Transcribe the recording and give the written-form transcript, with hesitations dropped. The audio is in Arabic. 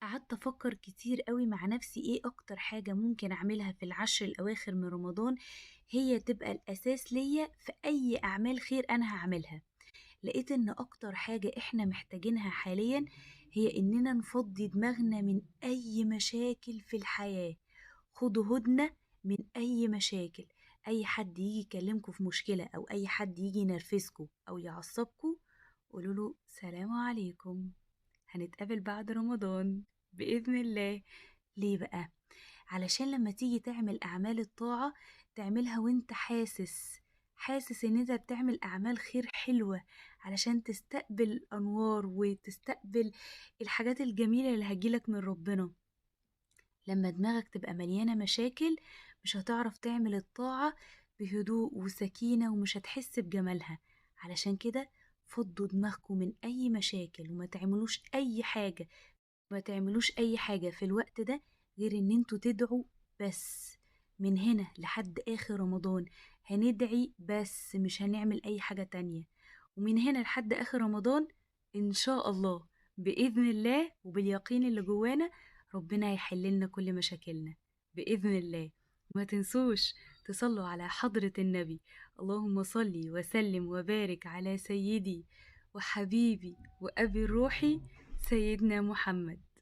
قعدت أفكر كتير قوي مع نفسي إيه أكتر حاجة ممكن أعملها في العشر الأواخر من رمضان، هي تبقى الأساس ليا في أي أعمال خير أنا هعملها. لقيت إن أكتر حاجة إحنا محتاجينها حاليا هي إننا نفضي دماغنا من أي مشاكل في الحياة. خدوا هدنة من أي مشاكل. أي حد يجي يكلمكوا في مشكلة أو أي حد يجي ينرفزكوا أو يعصبكوا، قولوا له سلام عليكم، هنتقابل بعد رمضان بإذن الله. ليه بقى؟ علشان لما تيجي تعمل أعمال الطاعة تعملها وانت حاسس ان انت بتعمل أعمال خير حلوة، علشان تستقبل الأنوار وتستقبل الحاجات الجميلة اللي هتجيلك من ربنا. لما دماغك تبقى مليانة مشاكل مش هتعرف تعمل الطاعة بهدوء وسكينة ومش هتحس بجمالها. علشان كده فضوا دماغكم من أي مشاكل وما تعملوش أي حاجة، ما تعملوش أي حاجة في الوقت ده غير إن انتوا تدعوا بس. من هنا لحد آخر رمضان هندعي بس، مش هنعمل أي حاجة تانية. ومن هنا لحد آخر رمضان إن شاء الله بإذن الله وباليقين اللي جوانا ربنا هيحل لنا كل مشاكلنا بإذن الله. ما تنسوش تصلوا على حضرة النبي. اللهم صلي وسلم وبارك على سيدي وحبيبي وأبي الروحي سيدنا محمد.